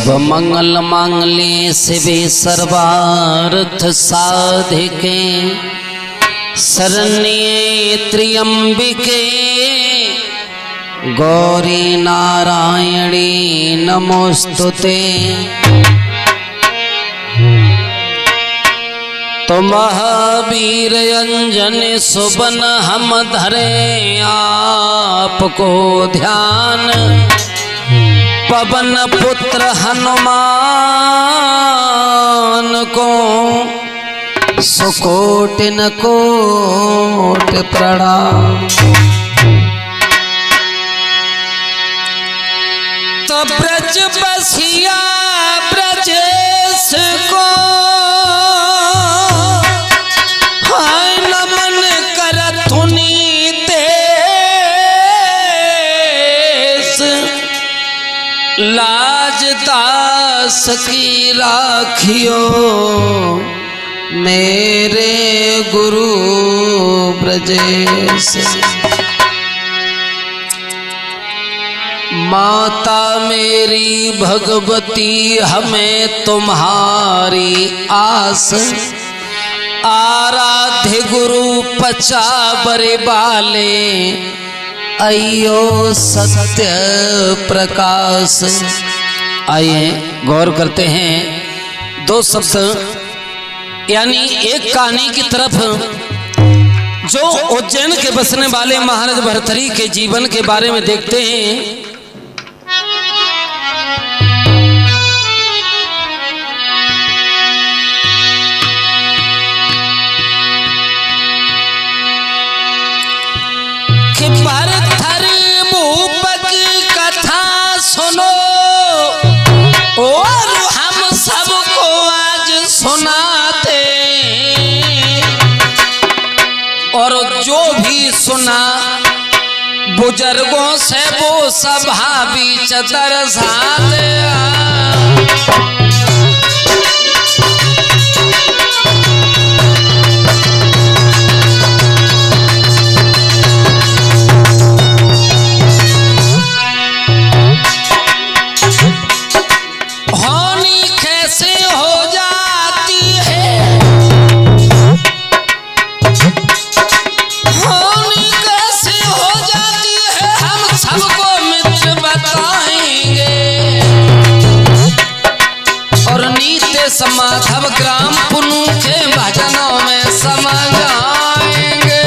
सर्व मंगल मांगल्ये शिवे सर्वार्थ साधिके शरण्ये त्र्यंबिके गौरी नारायणी नमोस्तुते। तो महावीर अंजनी सुबन हम धरे आपको ध्यान, पवन पुत्र हनुमान को सुकोटि न कोटि प्रणाम। तो ब्रज बसिया ब्रजेश को हाय नमन करथुनि देश, लाज दास की राखियो मेरे गुरु ब्रजेश। माता मेरी भगवती हमें तुम्हारी आस, आराध्य गुरु पचाबरे बाले अयो सत्य प्रकाश। आइए गौर करते हैं दो शब्द, यानी एक कहानी की तरफ जो उज्जैन के बसने वाले महाराज भर्तृहरि के जीवन के बारे में देखते हैं। कि भर्तृहरि भूप की कथा सुनो और हम सबको आज सुनाते, और जो भी सुना बुजुर्गों से वो सभा बीच दर्शाते। होनी कैसे हो जाती है, होनी कैसे हो जाती है, हम सबको मित्र बताएंगे। और नीते समाधव ग्राम पुनु के भजनों में समझ आएंगे।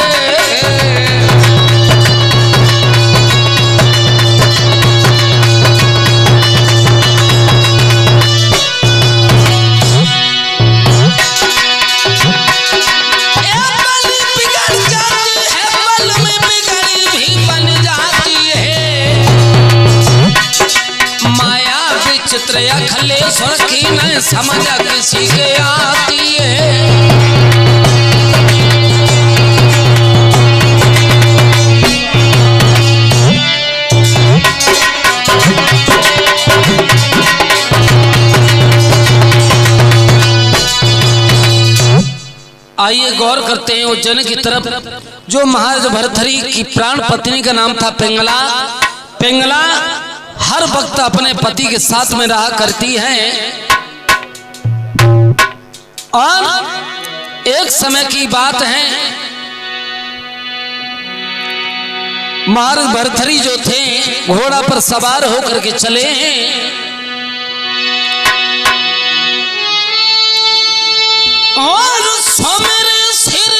अखिलेश्वर की न समझ किसी के आती है। आइए गौर करते हैं उज्जैन की तरफ। जो महाराज भर्तृहरि की प्राण पत्नी का नाम था पिंगला। पिंगला हर वक्त अपने पति के साथ में रहा करती हैं, और एक समय की बात है महाराज भर्तृहरि जो थे घोड़ा पर सवार होकर के चले हैं, और मेरे सिर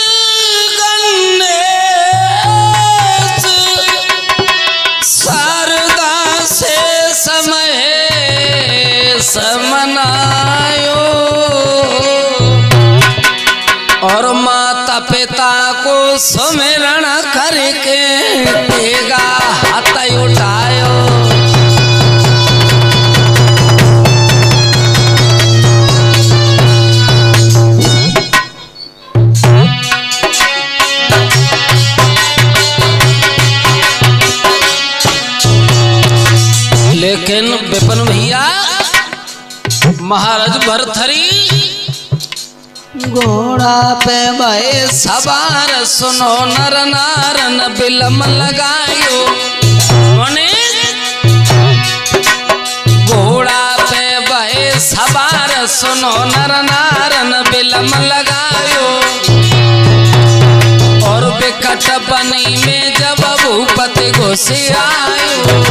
गणेश शारदा से समय समनायो, और माता पिता को सुमिरन करके देगा हाथ उठायो। लेकिन विपिन भैया महाराज भर्तृहरि घोड़ा पे भय सवार, सुनो नर नारन बिलम लगायो। घोड़ा पे सुनो नर नारन बिलम लगायो, और विकट बनी में जब भूपति घुस आयो।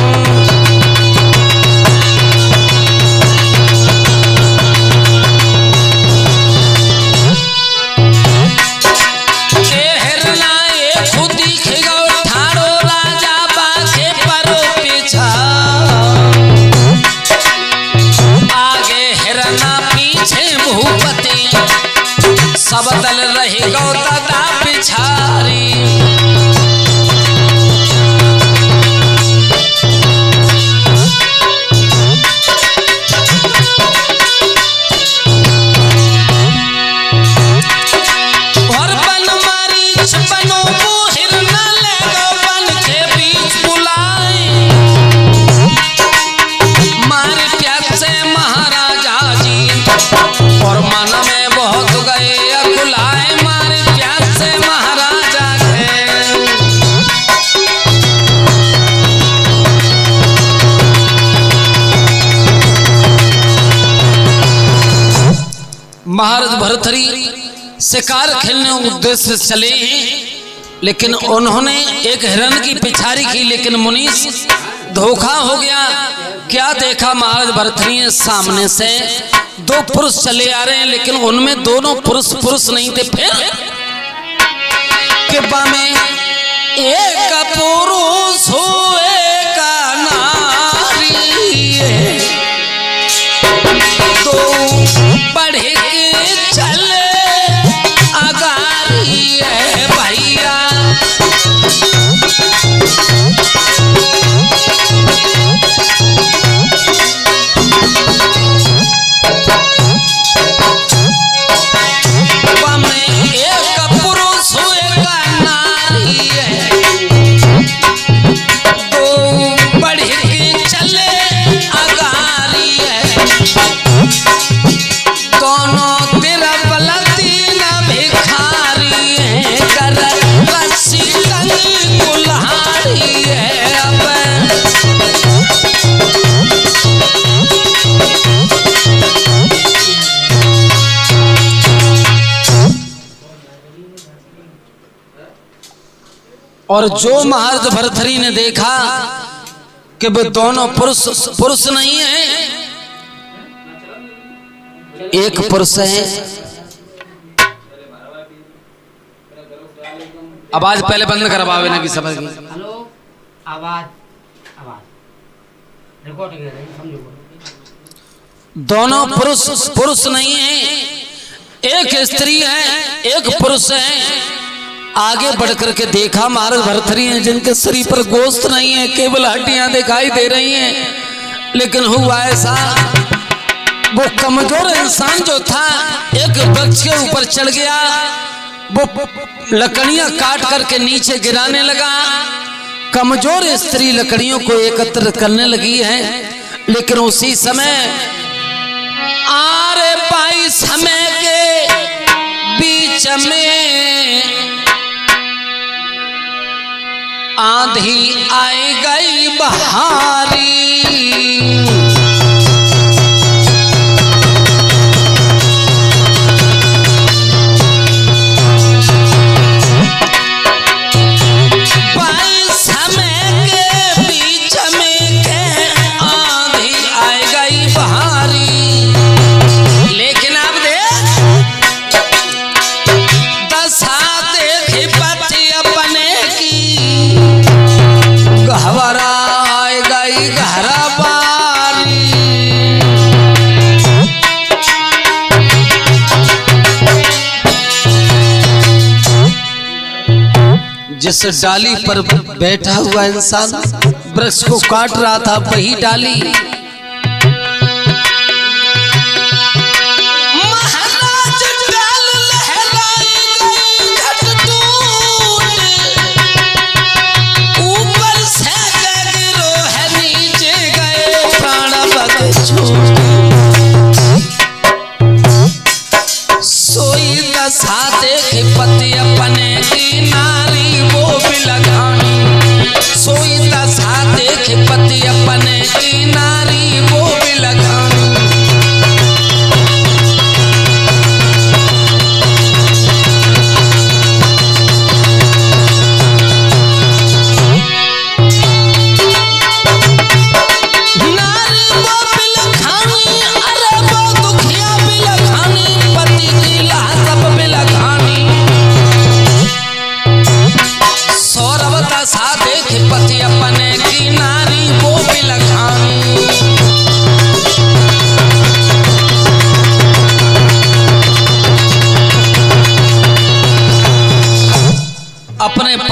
सब दल रही गौतदा पिछारी, और बन मारी बनो मोहिर न ले गो बन के बीच बुलाए, मारे प्यार से महाराजा जी और मन में बहुत गए अकुलाए, मारे प्यार से महाराजा के। महाराज भर्तृहरि शिकार खेलने उद्देश्य से चले, लेकिन उन्होंने एक हिरण की पिछारी की, लेकिन मुनीष धोखा हो गया। क्या देखा महाराज भर्तृहरि सामने से दो पुरुष चले आ रहे हैं, लेकिन उनमें दोनों पुरुष नहीं थे। फिर कि में एक पुरुष हो एक नारी, तो बढ़ के चले अगारी है भैया। और जो महाराज भर्तृहरि ने देखा कि वे दोनों पुरुष नहीं है, एक पुरुष है। आवाज पहले बंद करवावे ना कि समझ गई। हेलो, आवाज रिकॉर्ड कर रही समझो। दोनों पुरुष नहीं है, एक स्त्री है एक पुरुष है। आगे बढ़कर के देखा महाराज भर्तृहरि हैं जिनके शरीर पर गोश्त नहीं है, केवल हड्डियां दिखाई दे रही हैं। लेकिन हुआ ऐसा, वो कमजोर इंसान जो था एक वृक्ष के ऊपर चढ़ गया, वो लकड़ियां काट करके नीचे गिराने लगा। कमजोर स्त्री लकड़ियों को एकत्र करने लगी है, लेकिन उसी समय आरे पाई समय के बीच में आंधी आई गई बहारी। जिस डाली पर बैठा हुआ इंसान वृक्ष को काट रहा था, वही डाली महाराज डाल लहराई गई घटटूट, ऊपर से गिरो है नीचे गए प्राण बकछूट। सोई दशा देख पति अपने की नारी वो बिलखानी, सोई दशा देख पति अपने की नारी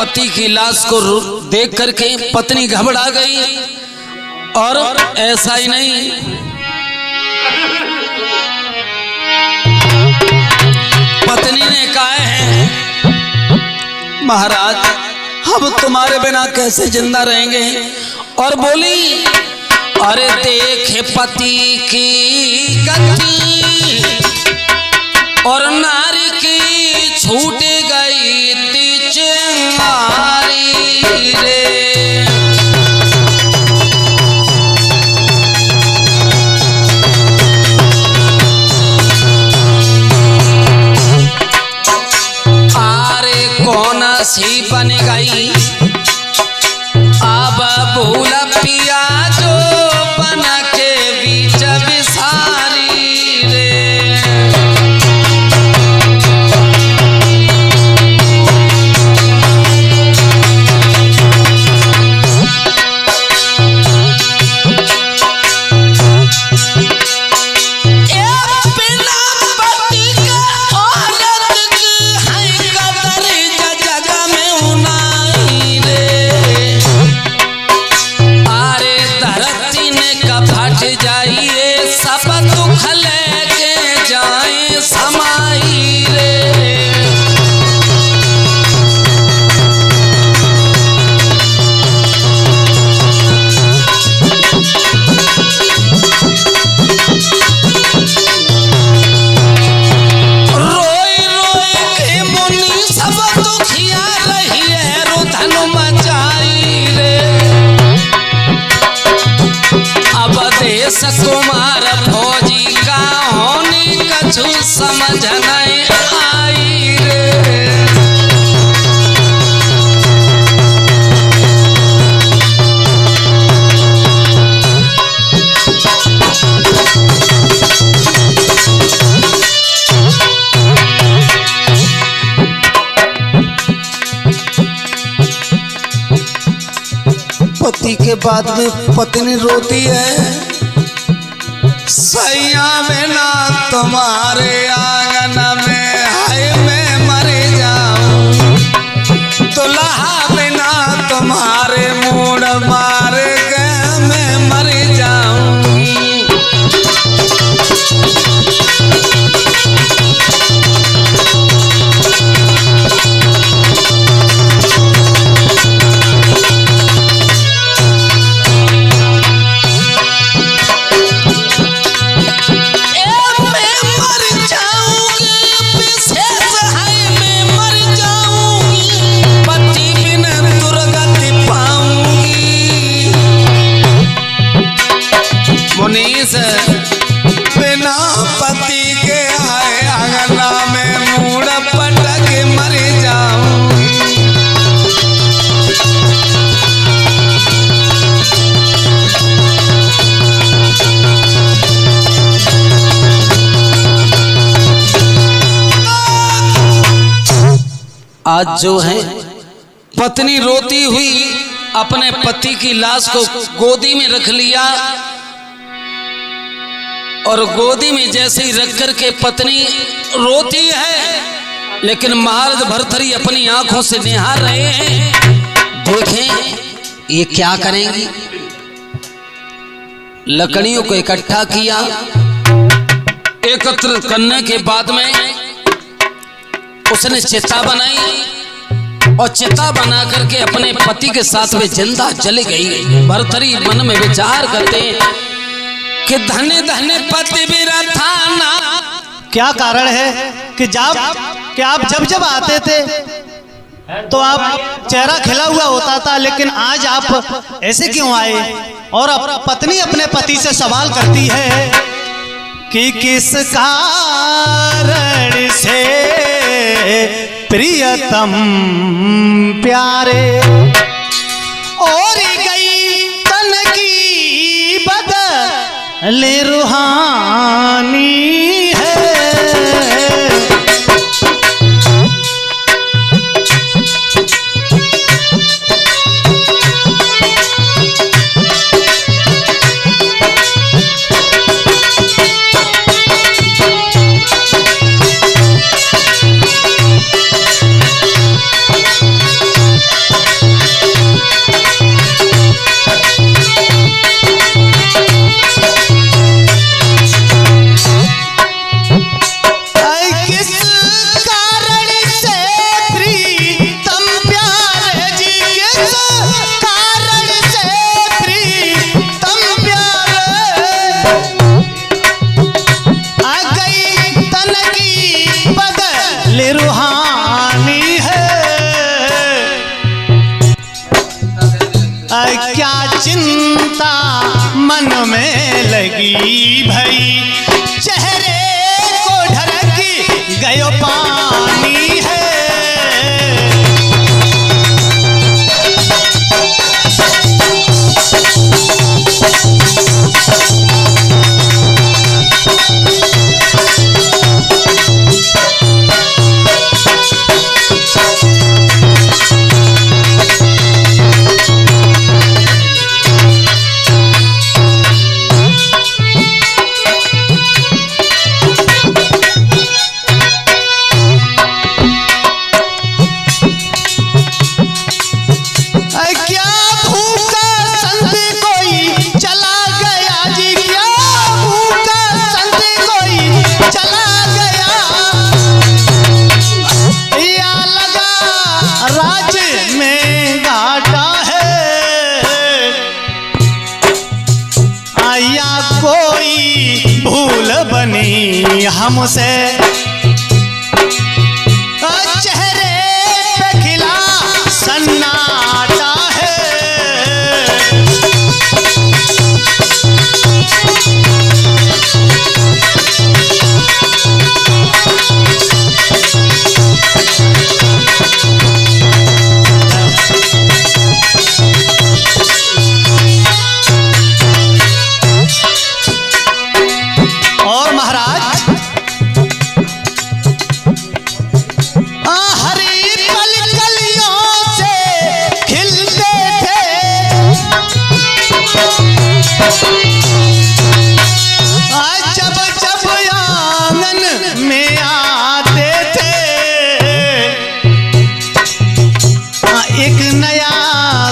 पति की लाश को देख करके पत्नी घबरा गई। और ऐसा ही नहीं, पत्नी ने कहा है महाराज हम तुम्हारे बिना कैसे जिंदा रहेंगे। और बोली अरे देखे पति की गति और नारी की छूट गई थी चिंगारी रे। आरे कौन सी बन गई अब भूल पिया जो बन के बीच बिसारी रे। कुमार फौजी का होने कछु समझ नहीं आई रे। पति के बाद में पत्नी रोती है सैया बिना तुम्हारे आंगन में हाय मैं मर जाऊं। दुल्हा बिना तुम्हारे मूड मार के मैं मर जाऊं। बिना पति के आए अंगना में मूड पटक मर जाऊं। आज जो है पत्नी रोती हुई अपने पति की लाश को गोदी में रख लिया। और गोदी में जैसे ही रख करके पत्नी रोती है, लेकिन महाराज भर्तृहरि अपनी आंखों से निहार रहे हैं। देखें ये क्या करेंगी। लकड़ियों को इकट्ठा किया, एकत्र करने के बाद में उसने चिता बनाई और चिता बना करके अपने पति के साथ में जिंदा जल गई। भर्तृहरि मन में विचार करते कि धन्य धन्य पति बिरथाना। क्या कारण है कि आप जब जब आते थे तो आप चेहरा खिला हुआ होता था, लेकिन आज आप ऐसे क्यों आए। और अब पत्नी अपने पति से सवाल करती है कि किस कारण से प्रियतम प्यारे और गई तन की बदल रूहानी है। ले रूहानी है। क्या चिंता मन में लगी भई, चेहरे को ढरकी गयो पानी है। हमसे चेहरे पे खिला सन्नाटा है। और महाराज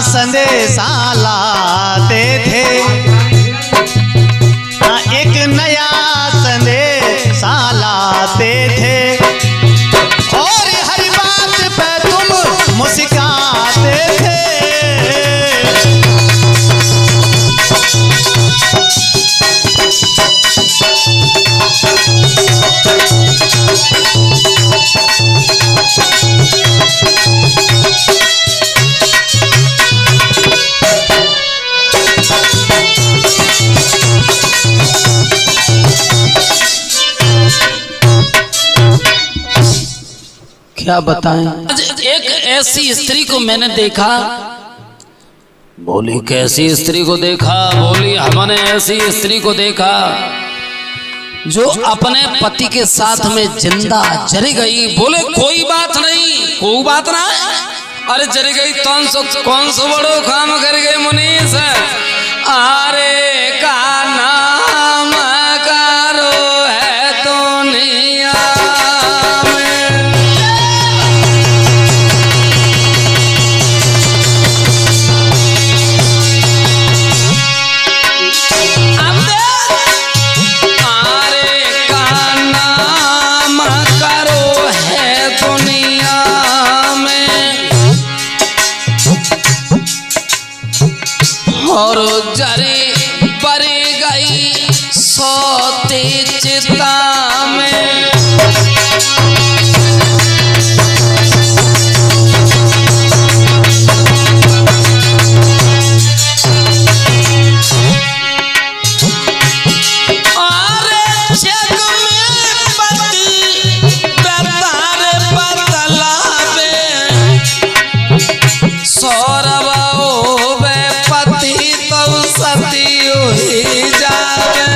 संदेशा लाते थे, एक नया संदेशा लाते थे, और हर बात पे तुम मुस्कुराते थे। क्या बताएं, एक ऐसी स्त्री को मैंने देखा। बोली कैसी स्त्री को देखा? बोली हमने ऐसी स्त्री को देखा जो अपने पति के साथ में जिंदा जल गई। बोले कोई बात नहीं, कोई बात ना। अरे जल गई कौन सो बड़ो काम कर गए मुनीस। अरे का नाम करो है दुनिया और जरे बरे गई सोते चिता में। अरे जग में पति बेतार बतलावे, सौरभ सती हुई जावे।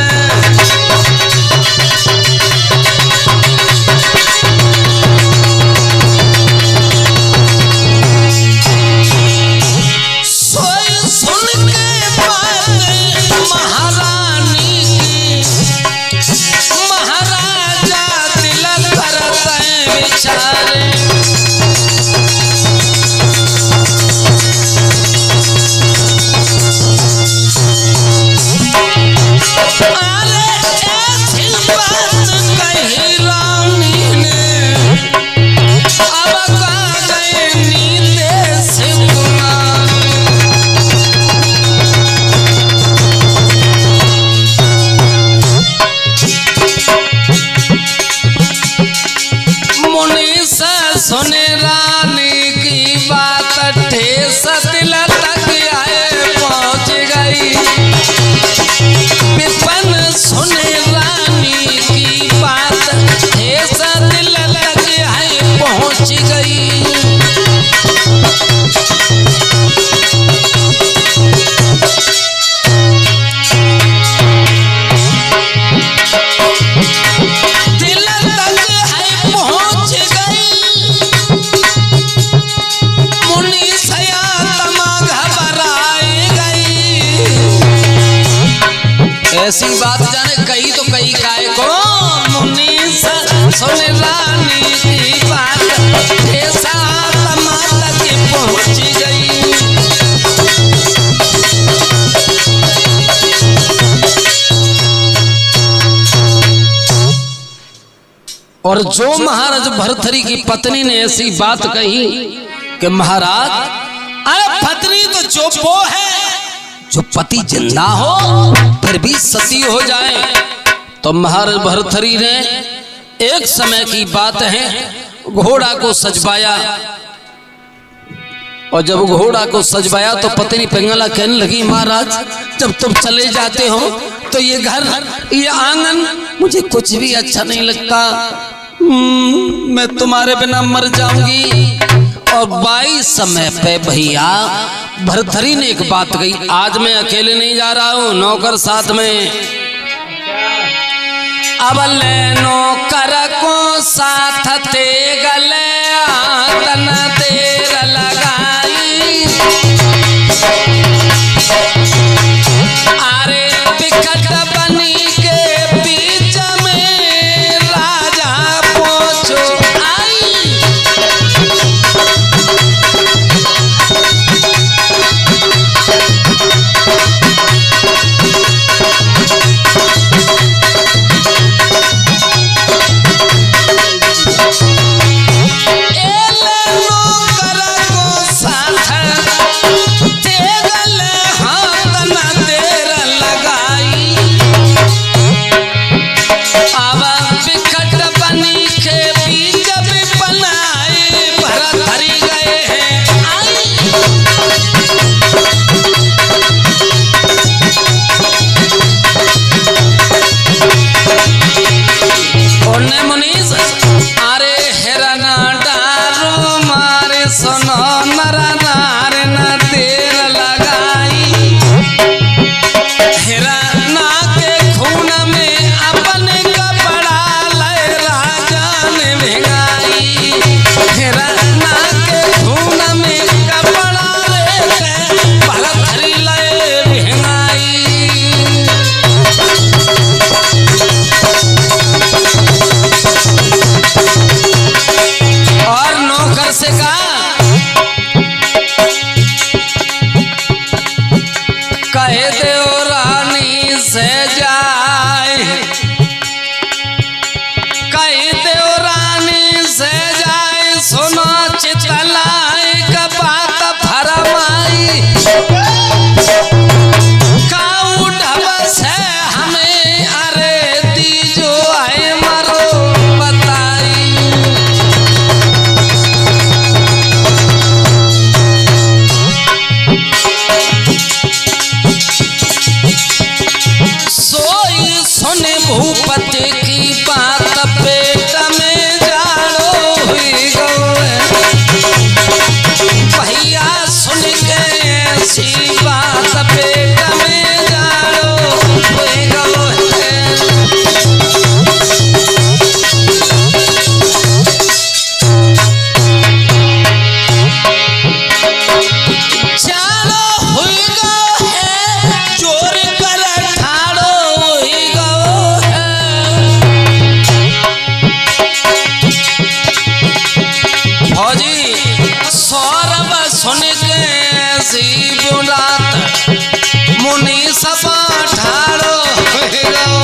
ऐसी बात जाने कही तो कही काय को मुनीस सुन रानी की बात ऐसा माता के पहुंच गई। और जो महाराज भरथरी की पत्नी ने ऐसी बात कही कि महाराज अरे पत्नी तो जो वो है जो पति जिंदा हो फिर भी सती हो जाए। तो महाराज भरथरी ने एक समय की बात है घोड़ा को सजवाया और जब घोड़ा को सजवाया तो पत्नी पिंगला कहने लगी महाराज जब तुम चले जाते हो तो ये घर ये आंगन मुझे कुछ भी अच्छा नहीं लगता, मैं तुम्हारे बिना मर जाऊंगी। और 22 समय पे भैया भरथरी ने एक बात कही, आज मैं अकेले नहीं जा रहा हूं, नौकर साथ में। अब ले नौकर को साथ ते गले आतन देर लगाई, अरे बिकट बनी के बीच में राजा पहुंचो आई। भूपति की बात पेट में जाड़ो हुई गए, भैया सुन के ऐसी बात पेट में जाड़ो हुई गए। जाड़ो हुई गए जोर कर ठाड़ो हुई गए, फौजी सौरभ सुन के ऐसी बुलात मुनि सब ठाड़ो हुई गए।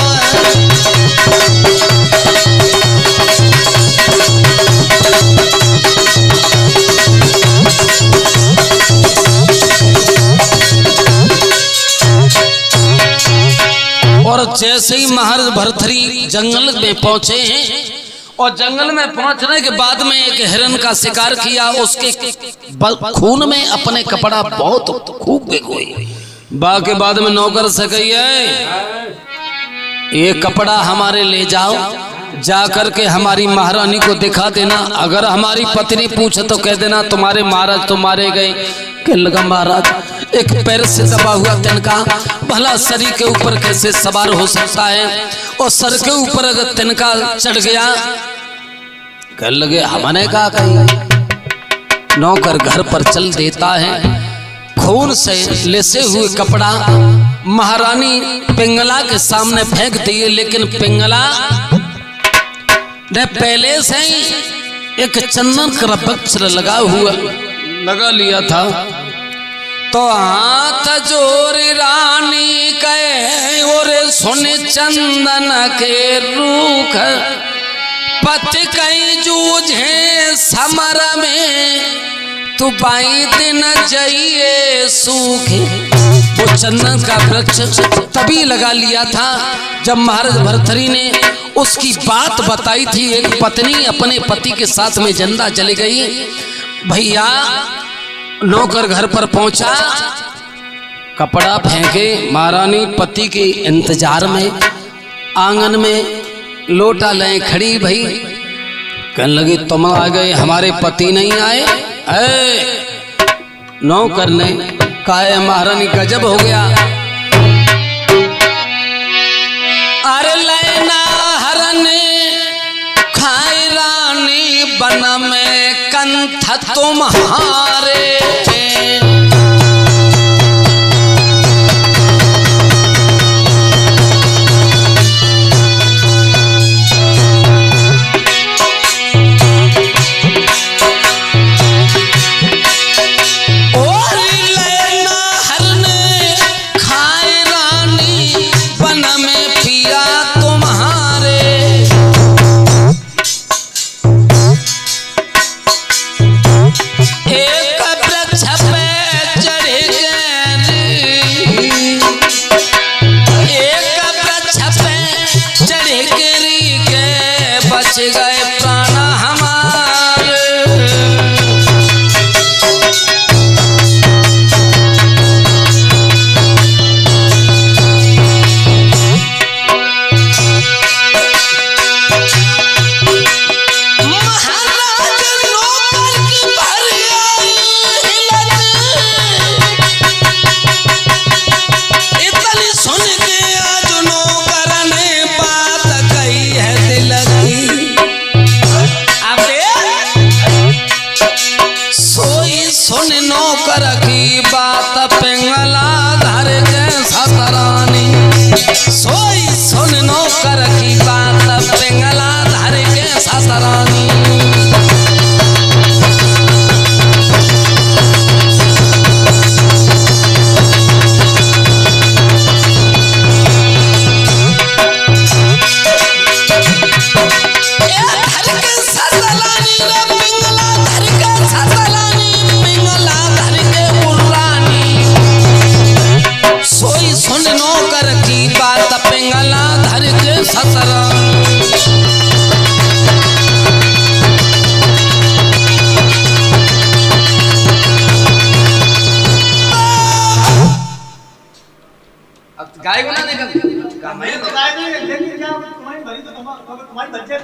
और जैसे ही महाराज भरथरी जंगल में पहुंचे हैं और जंगल में पहुंचने के बाद में एक हिरन का शिकार किया, उसके खून में अपने कपड़ा बहुत खूब भिगोई। बाकी बाद में नौकर से कही है ये कपड़ा हमारे ले जाओ, जा करके हमारी महारानी को दिखा देना, अगर हमारी पत्नी पूछे तो कह देना तुम्हारे महाराज तो मारे गए। कहने लगा महाराज एक पैर से दबा हुआ तिनका भला शरीर के ऊपर कैसे सवार हो सकता है, और सर के ऊपर अगर तिनका चढ़ गया। कहने लगे हमने कहा कही, नौकर घर पर चल देता है। खून से लेसे हुए कपड़ा महारानी पिंगला के सामने फेंक दिए, लेकिन पिंगला ने पहले से ही एक चंदन का वृक्ष लगा लिया था। तो हाथ जोरी रानी कहे और सुन चंदन के रूख, पति कई जूझे समर में, तू बाई दिन जाइए सूखे। वो चंदन का वृक्ष तभी लगा लिया था जब महाराज भर्तृहरि ने उसकी बात बताई थी। एक पत्नी अपने पति के साथ में जिंदा चली गई। भैया नौकर घर पर पहुंचा, कपड़ा फेंके, महारानी पति के इंतजार में आंगन में लोटा ले खड़ी भई। कहने लगी तुम आ गए, हमारे पति नहीं आए। नौकर ने कहा महारानी गजब हो गया। अरे लेना हरन खाए रानी बन में कंठ तुम्हारे, गाय को ना देखा मैं तो गाय नहीं, लेकिन क्या तुम्हारी भरी तो तुम्हारी बच्चे